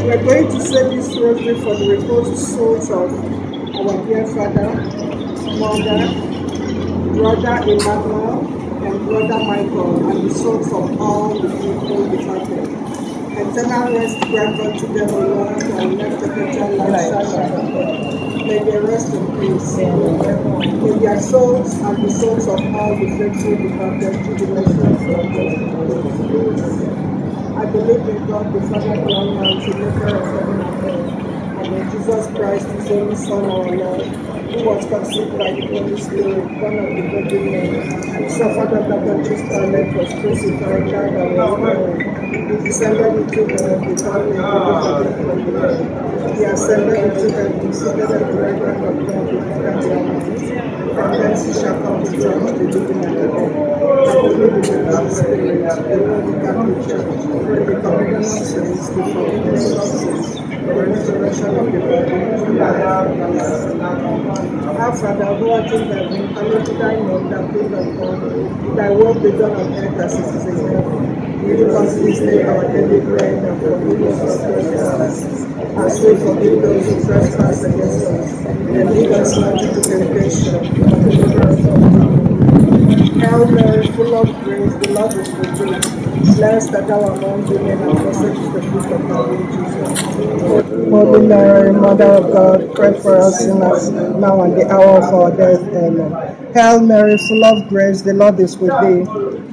We're going to say this rosary for the reposed souls of our dear Father, Mother, Brother Emmanuel, and Brother Michael, and the souls of all the faithful departed. Eternal rest grant unto them, O Lord, and let perpetual light shine upon them. May they rest in peace. May their souls and the souls of all the faithful departed through the mercy of God rest in peace. I believe in God, the Father, the Almighty, maker of heaven and earth, and in Jesus Christ, his only Son, our Lord, who was conceived by the Holy Spirit, born of the Virgin Mary, suffered under Pontius Pilate, was crucified, died, and was buried. He descended into the earth, the God made the living from the dead. He ascended into heaven, seated at the right hand of God, the Father, the Almighty. From thence he shall come to judge the living and the dead. I believe in the Holy Spirit, the Holy Catholic Church, the communion of saints, the forgiveness of sins, the resurrection of the body, and life everlasting. Our Father, who art in heaven, hallowed be thy name, thy kingdom come, thy will be done on earth as it is in heaven. Give us this day our daily bread, and forgive us our trespasses, as we forgive those who trespass against us. And lead us not into temptation, but deliver us from evil. Hail Mary, full of grace, the Lord is with thee. Blessed art thou among women, and blessed is the fruit of thy womb, Jesus. Holy Mary, Mother of God, pray for us sinners, now and the hour of our death. Amen. Hail Mary, full of grace, the Lord is with thee.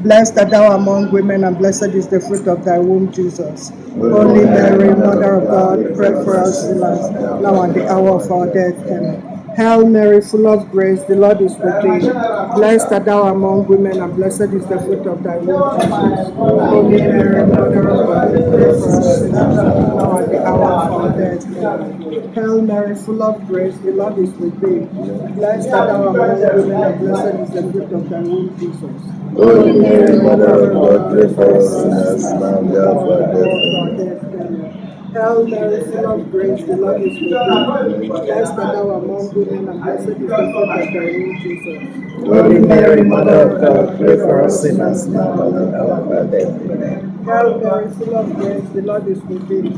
Blessed art thou among women, and blessed is the fruit of thy womb, Jesus. Holy Mary, Mother of God, pray for us sinners, now and the hour of our death. Amen. Hail Mary, full of grace, the Lord is with thee. Blessed art thou among women, and blessed is the fruit of thy womb, Jesus. Holy Mary, Mother of God, pray for us sinners, now and the hour of our death. Amen. Hail Mary, full of grace, the Lord is with thee. Blessed art thou among women, and blessed is the fruit of thy womb, Jesus. Holy Mary, Mother of God, pray for us sinners, now and the hour of our death. Amen. Hail Mary, full of grace, the Lord is with thee. Blessed art thou among women, and blessed is the fruit of thy womb, Jesus. Holy Mary, Mother of God, pray for us sinners, now and at the hour of our death. Amen. Hail Mary, full of grace, the Lord is with thee.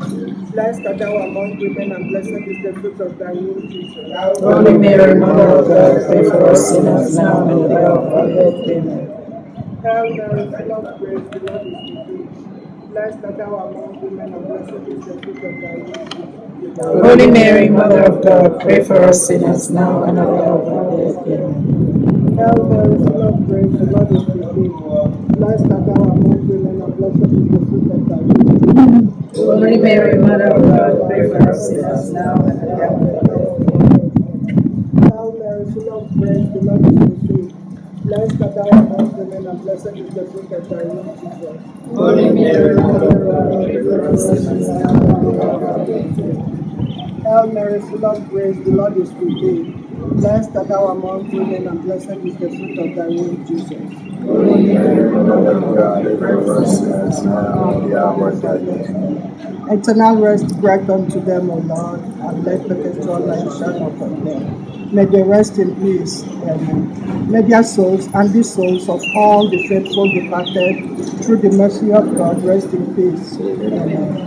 Blessed art thou among women, and blessed is the fruit of thy womb, Jesus. Holy Mary, Mother of God, pray for us sinners, now and at the hour of our death. Amen. Hail Mary, full of grace, the Lord is with thee. Blessed art thou among women, and blessed is the fruit of thy womb, Jesus. Holy Mary, Mother of God, pray for us sinners, now and at the hour of our death. Amen. Hail Mary, full of grace, the Lord is with thee. Blessed art thou among women, and blessed is the fruit of thy womb, Jesus. Holy Mary, Mother of God, pray for us sinners, now and at the hour of our death. Hail Mary, full of grace, the Lord is with thee. Blessed art thou among women, and blessed is the fruit of thy womb, Jesus. Holy Mary, Mother of God, pray for us sinners, now and at the hour of our death. Hail Mary, full of grace, the Lord is with thee. Blessed art thou among women, and blessed is the fruit of thy womb, Jesus. Holy Mary, Mother of God, pray for us sinners, now and at the hour of our death. Amen. Eternal rest grant unto them, O Lord, and let perpetual light shine upon them. May they rest in peace. Amen. May their souls and the souls of all the faithful departed, through the mercy of God, rest in peace. Amen.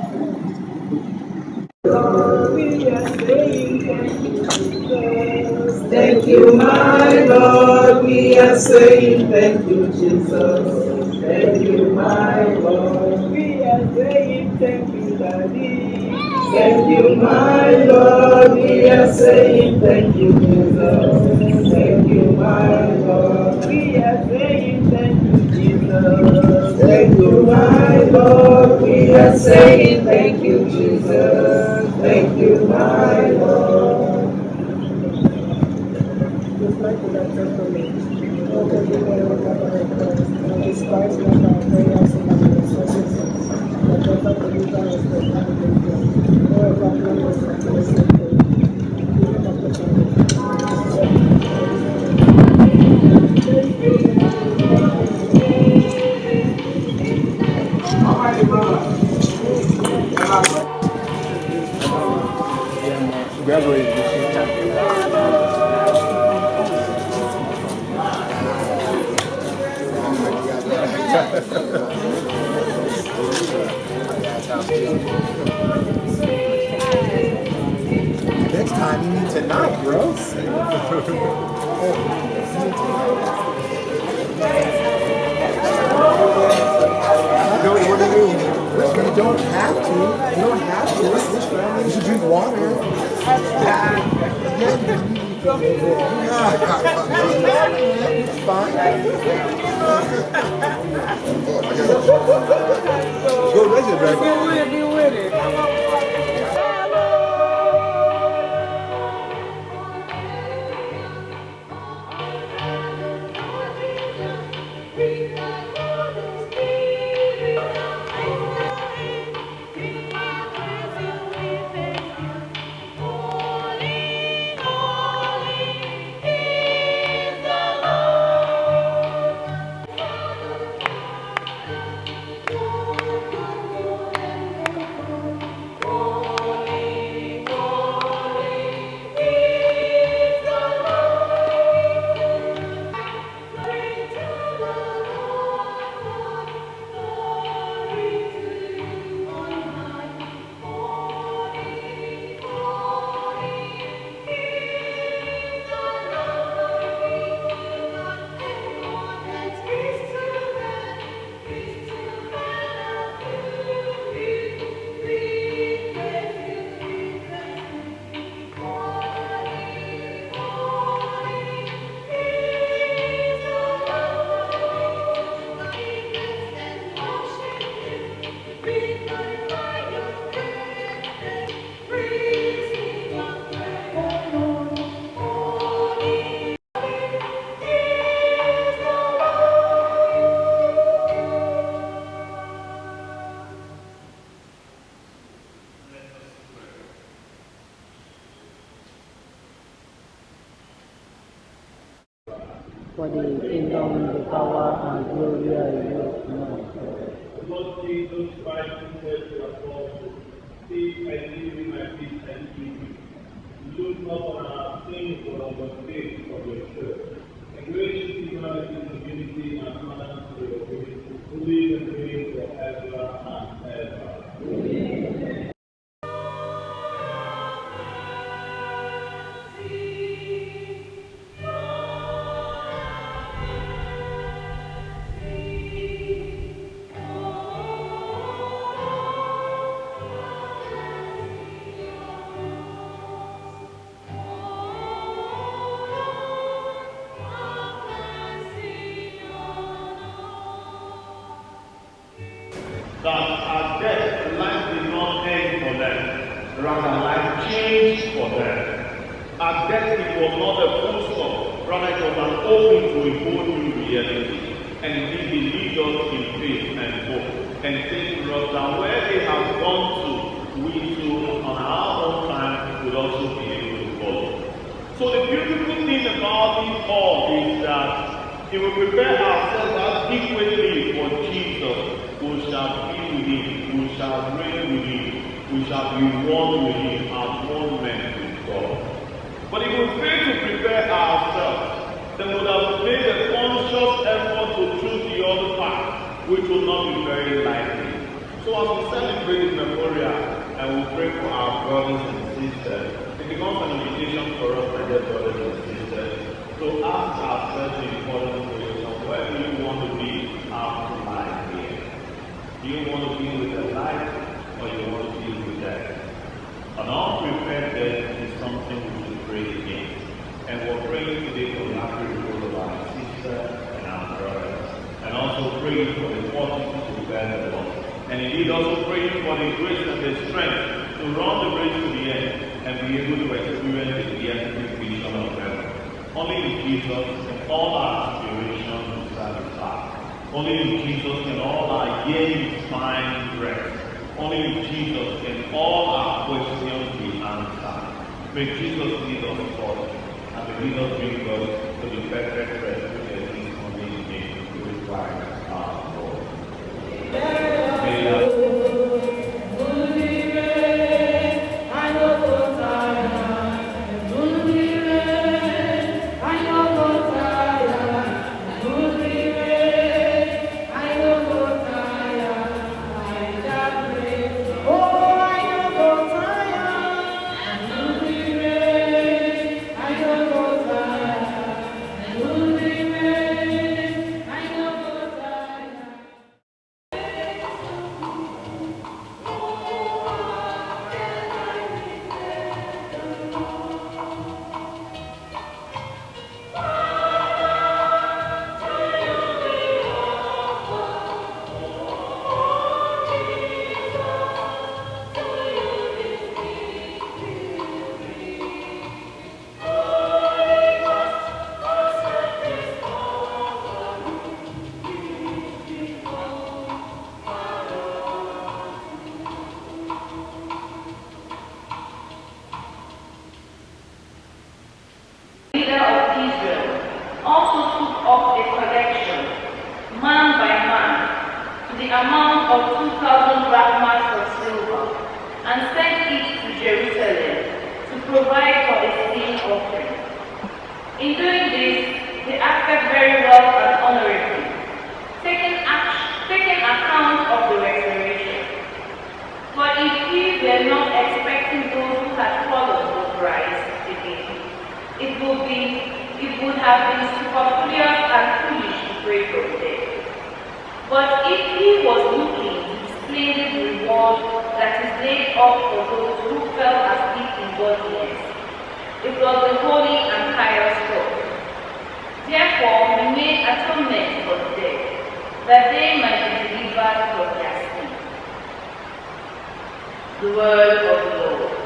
Thank you, my Lord. We are saying thank you, Jesus. Thank you, my Lord. We are saying thank you, Daddy. Thank you, my Lord. We are saying thank you, Jesus. Thank you, my Lord. We are saying thank you, Jesus. Thank you, my Lord. We are saying thank you, Jesus. Thank you, my Lord. Reflect on that testimony. Oh, Holy Mary, Mother of God, despise not our prayers and our intercessions, but ever deliver us from all danger. O ever glorious and blessed Virgin, in the name of the Father, Graduated this year. What do you mean? You don't have to. You don't have to. You should drink water. It's fine. Go, raise it, baby. Be with it. For the kingdom, the power, and glory are yours now. Lord Jesus Christ, who said to the apostles, "Peace I leave you, my peace I give you." Look not on our sins, but on the faith of your church. And gracious humanity, unity, and honor to your faith, who live and reign forever and ever. Amen. That at death, life did not end for them, rather life changed for them. At death, it was not a full stop, rather it was an open to a whole new reality. And indeed, he leads us in faith and hope, and says to us that where they have gone to, we too, on our own time, will also be able to follow. So the beautiful thing about this all is that it will prepare ourselves adequately for Jesus. We shall be with him, we shall reign with him, we shall be one with him as one man with God. But if we fail to prepare ourselves, then we would have made a conscious effort to choose the other path, which will not be very likely. So as we celebrate this memorial and we pray for our brothers and sisters, it becomes an invitation for us, my dear brothers and sisters, to ask ourselves the important question: where do you want to be after life here? Do you want to be with the light, or you want to be with death? An unprepared death is something we should pray against. And we're praying today for the happy report of our sisters and our brothers. And also praying for the fortitude to bear the Lord. And indeed also praying for the grace and the strength to run the race to the end and be able to experience the epic vision of heaven. Only in Jesus can all our aspirations be satisfied. Only in Jesus can all our yearnings find rest. Only in Jesus can all our questions be answered. May Jesus lead us forth, and may Jesus bring us to the perfect rest which exists only in Him, who is Christ our Lord. amount of 2,000 drachmas of silver and sent it to Jerusalem to provide for a sin offering. In doing this, they acted very well and honorably, taking account of the restoration. For if we were not expecting those who had followed the Christ again, it would have been superfluous and foolish to pray for them. But if he was looking to the splendid reward that is laid up for those who fell asleep in godliness, it was the holy and pious God. Therefore, he made atonement for the dead, that they might be delivered from their sin. The word of the Lord.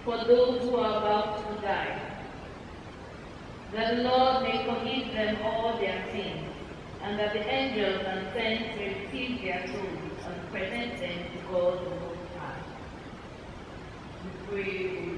For those who are about to die, that the Lord may forgive them all their sins, and that the angels and saints may receive their souls and present them to God the Most High. We pray, O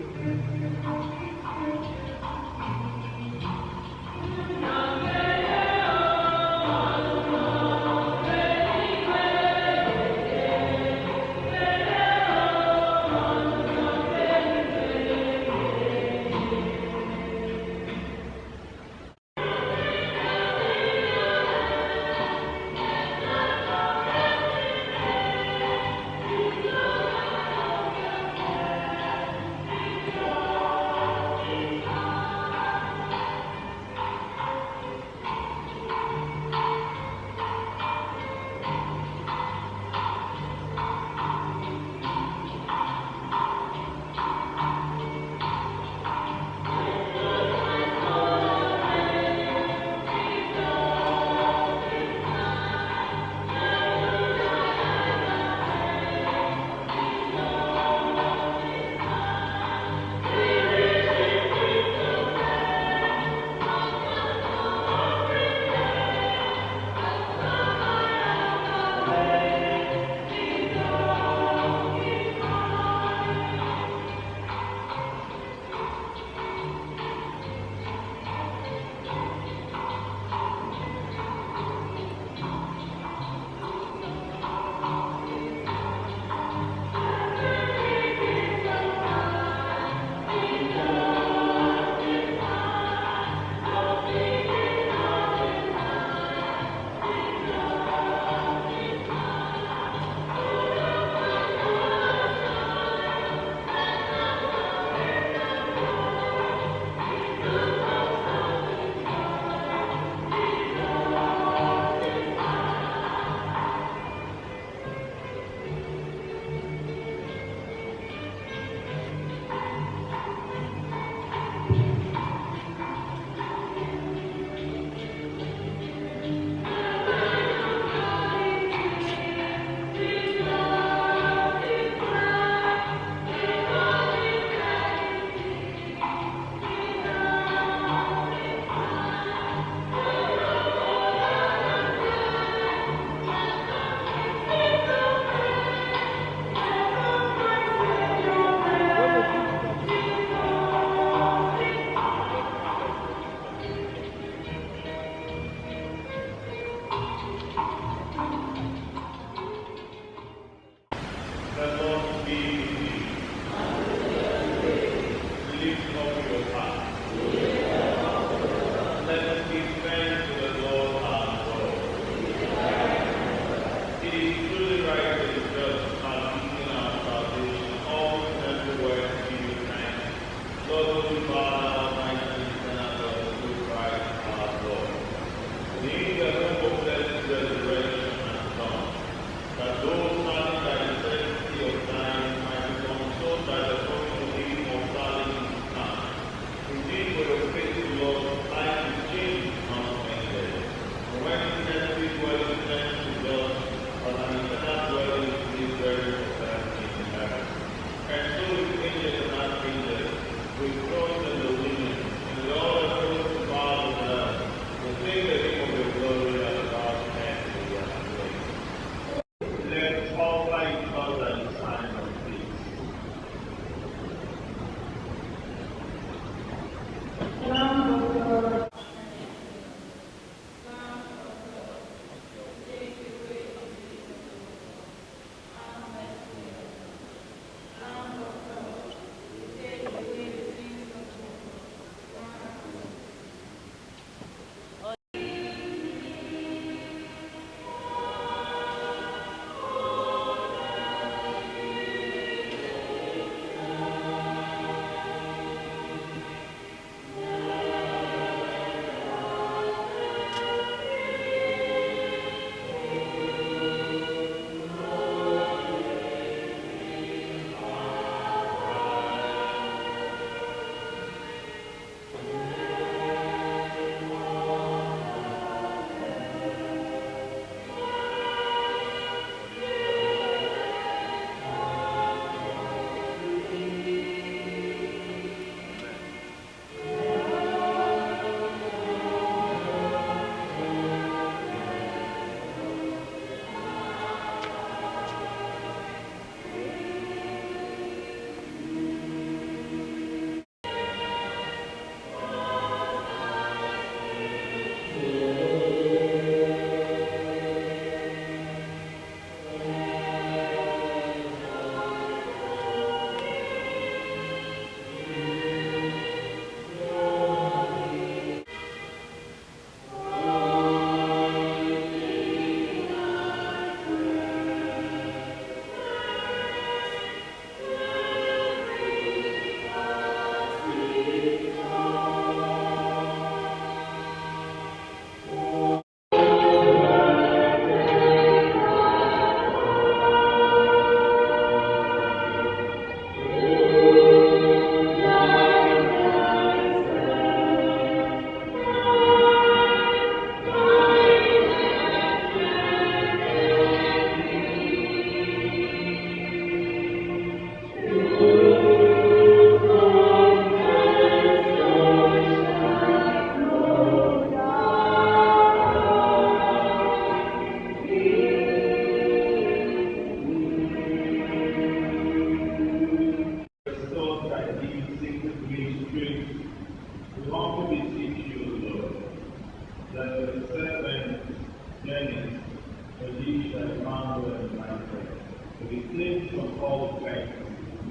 We cling from all faith,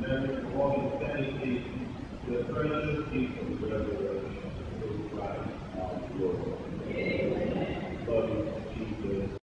merit all eternity, the precious gift of resurrection through Christ our Lord. Amen. Lord Jesus.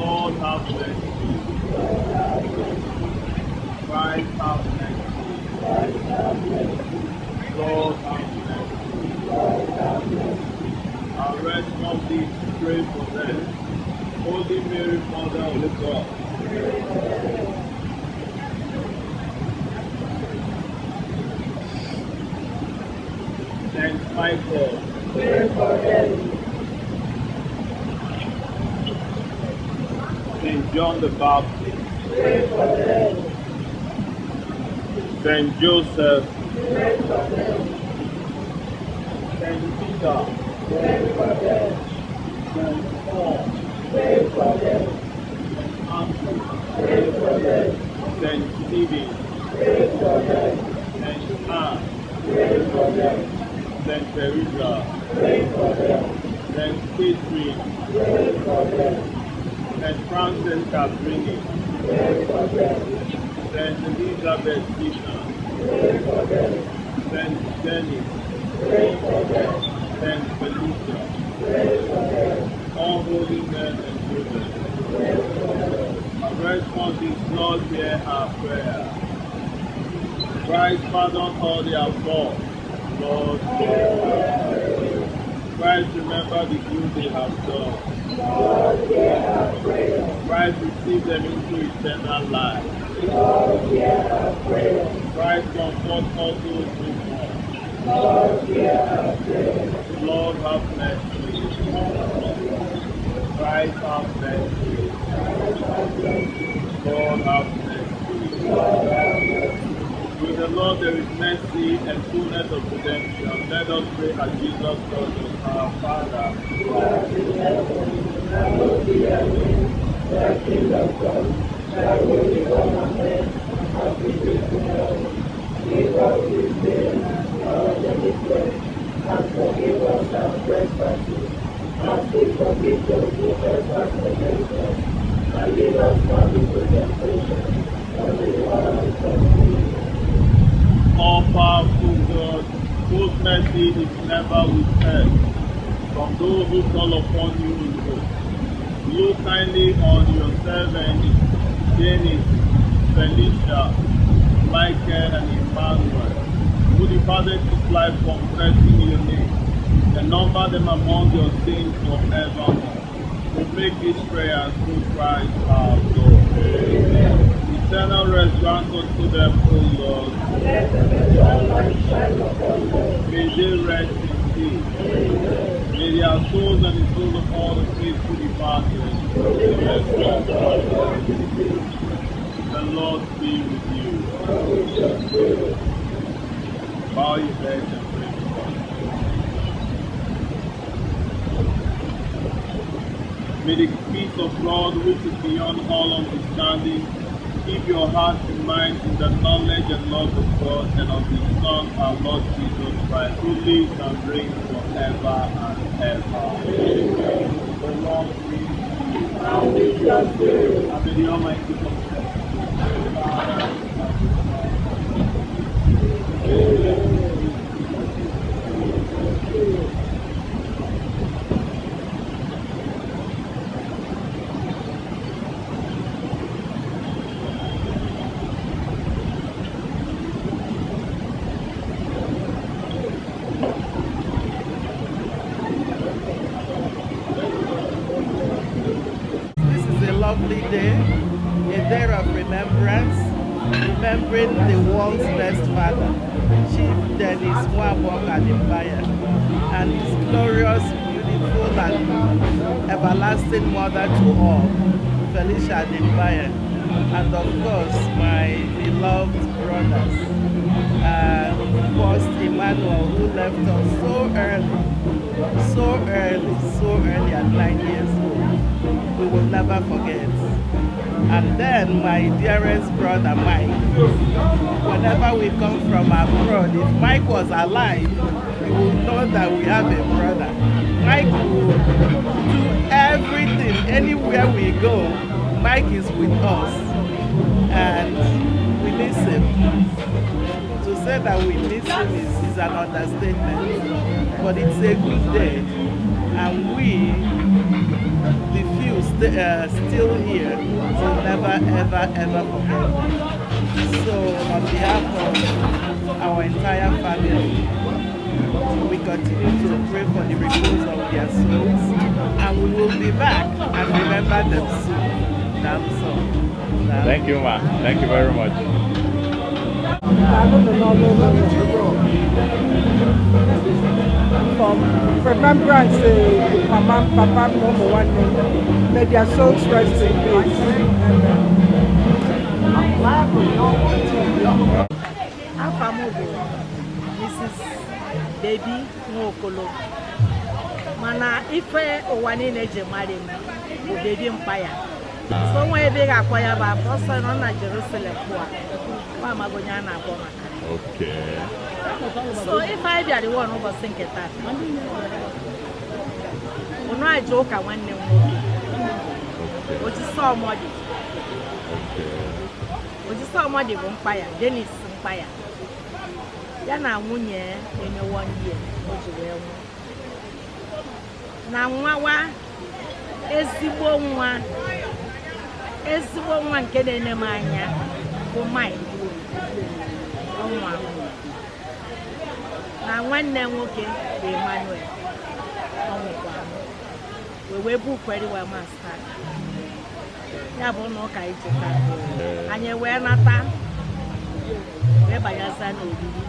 Lord have mercy. Christ have mercy. Lord have mercy. Our responses pray for them. Holy Mary, Mother of God. Saint Michael. Pray for them. Saint John the Baptist. Pray for them. Saint Joseph. Pray for them. Saint Peter. Pray for them. Saint Paul. Pray for them. Saint Andrew. Pray for them. Saint Stephen. Pray for them. Saint Anne. Pray for them. Saint Teresa. Pray for them. Saint Catherine. Pray for them. Saint Francis Cabrini. Pray for them. Saint Elizabeth Bishop. Pray for them. Saint Dennis. Pray for them. Saint Felicia. Pray for them. All holy men and women. Pray for them. Our response is, Lord, hear our prayer. Christ, pardon all their faults. Lord, hear our prayer. Christ, remember the good they have done. Lord, hear our prayer. Christ, receive them into eternal life. Lord, hear our prayer. Christ, comfort all those who mourn. Lord, hear our prayer. Lord, have mercy. Christ, have mercy. Lord, have mercy. With the Lord there is mercy and fullness of redemption. Let us pray as Jesus taught us. Our Father, who art in heaven, hallowed be thy name. Thy kingdom come, thy will be done on earth as it is in heaven. Give us this day our daily bread, and forgive us our trespasses, as we forgive those who trespass against us. And lead us not into temptation, but deliver us from evil. All-powerful God, whose mercy is never withheld from those who call upon you in hope. Look kindly on your servants, Dennis, Felicia, Michael, and Emmanuel, who departed this life confessing your name, and number them among your saints forevermore. We make these prayers through Christ our Lord. Amen. Eternal rest grant unto them, O Lord. Let them enjoy light shine upon them. May they rest in peace. Amen. May their souls and the souls of all the faithful departed. The Lord be with you. Bow your heads and pray to God. May the peace of God, which is beyond all understanding, keep your hearts and minds in the knowledge and love of God and of His Son, our Lord Jesus Christ, who lives and reigns forever and ever. Amen. The Lord be with you. And with your spirit. And may the Almighty protect Lovely day, a day of remembrance, remembering the world's best father, Chief Dennis Adimkpayah, and his glorious, beautiful, and everlasting mother to all, Felicia Adimkpayah, and of course my beloved brothers, first Emmanuel, who left us so early at 9 years old. We will never forget. And then my dearest brother Mike, whenever we come from abroad, if Mike was alive, we will know that we have a brother. Mike will do everything, anywhere we go, Mike is with us, and we miss him. To say that we miss him is an understatement, but it's a good day, and we, the few still here, will never ever forget. So on behalf of our entire family, we continue to pray for the repose of their souls, and we will be back and remember them soon. Thank you, Ma. Thank you very much. From remembrance, Mama, Papa, number one name. May their souls rest in peace. Mrs. Baby Nwokolo. Mana ife owani neje mari o Adimkpayah. So when you big akwaya ba first time na Jerusalem kwa. Wa magonya na agbo maka. Okay. So if I be the one who was thinking that, we know I joke and one name, which is somebody. Which is somebody Adimkpayah, Dennis Adimkpayah. Yana munye in 1 year, which well. Now, Wawa is the one getting a mania for mine. Na nwanne nwoke bụ Emmanuel we wee bụ kwere wa master ya bụ na ụka icheta anyị wee nata wee banyaza n'oriri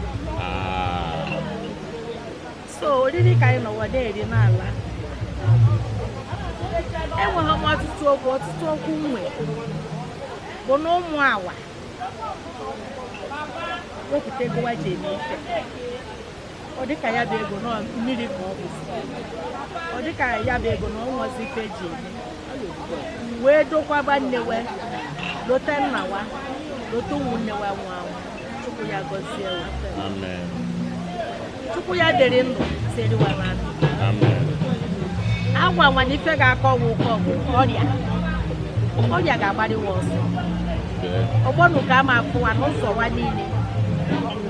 so oriri ka anyị nọwa na-eri n'ala enweghị m ọtụtụ okwu nwe bụ na ụmụ awa wepụta ego wa ji eme ife ọ dịka ya bụ ego na mmiri ka ọ bụzi ọ dịka ya bụ ego na ọ nwọzi ife ji eme wee dokwaba nne we lote nna wa lote ụmụnne wa nwa ahụ Chukwu ya gọzie Amen. Chukwu ya dịrị ndụ seriwa na ndụ Amen. agwa nwa na ife ga-akọwa ụkọ bụ ọrịa ga-agbariwa ọsọ ọgbọnụ ka a ma afụwa n'ụzọ wa niile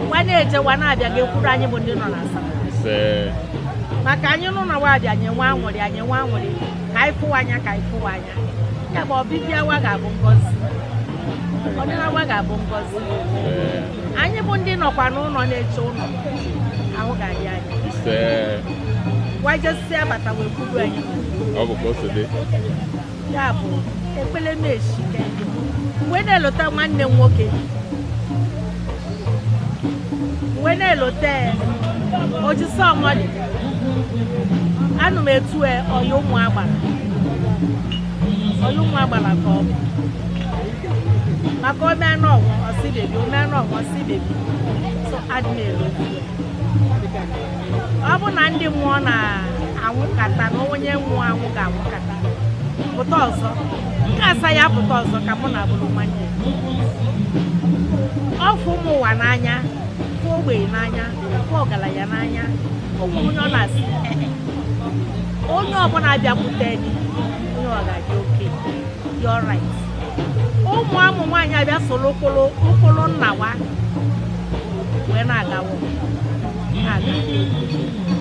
nwa na-ejewa na-abịa ga-ekwuru anyị bụ ndị nọ na Asaba maka anyị nụ na wa abịa nye nwa anwụrị ka anyị fụwa anya ya bụ ọbịbịa wa ga-abụ ngọzi ọdịna wa ga-abụ ngọzi anyị bụ ndị nọkwa n'ụlọ na-eche ụlọ ahụ ga-adị anyị wajesi abata wee kwuru anyị ọ bụ ka o si dị ya bụ ekpele na-eshike mgbe na-elota nwanne m nwoke mgbe na-elota ojisi ọmọdị anụ m etu ọya ụmụ agbara ka ọ bụ maka omenụ ọnwụ ọsị bebi so adị na-elotu ọ bụ na ndị mmụọ na-anwụkata na onye nwụọ anwụ ga-anwụkata pụta ọzọ nke asa ya pụta ọzọ ka mụ na bụrụ nwanne ọfụ ụmụ ụwa n'anya fụ ogbenye n'anya fụ ọgaranya n'anya onwe onye ọ na-asị onye ọbụla abịakwute enyi onye ọ ga-adị oke dị ọrait ụmụ amụ nwaanyị abịa soro ụkpụrụ nna wa wee na-agawo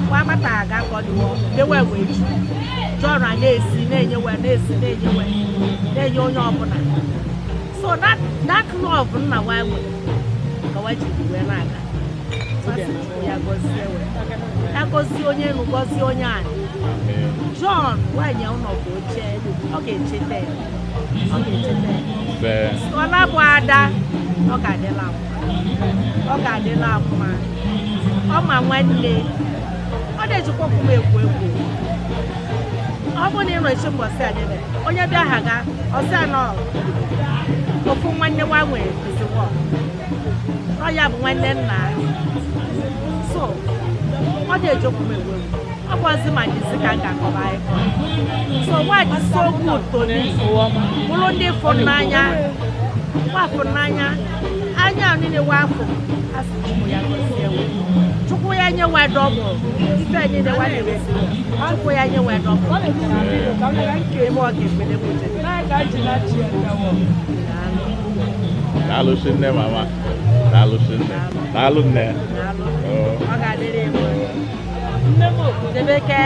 nwa mata aga ka ọ dịwo dewe wee ju jọra na-esi na-enyewe na-enye onye ọbụla so that love nna wa nwere ka wa jiri wee na-aga ya gọzie onye elu gọzie onye anyị John nwaanyị ụlọ bụ oche ọ ga-echeta ọla bụ ada ọ ga-adịla mma ọ ma nwanne ọ na-ejikwa ọkwụwa egwu ọ bụ na ịnọ echi mbọsị anyị mere onye bịa ha ga ọsị anọ ofu nwanne nwa nwere ezigbo ọ ya bụ nwanne nna so ọ na-eji ọkwụwa egwu ọ bụ ọzi ma dịzi ka m ga-akọba anyị so nwaanyị so good to me bụrụ ndị fụrụ n'anya anya niile wa afọ asị Chukwu ya gọzie Chukwu ya nyewe dọbụ ife anyị na nwanne Chukwu ya nyewe dọbụ ebe ọ ga-ekpele bụje daalụ nne mama daalụ nne ọ ga-adịrị nne m debe ke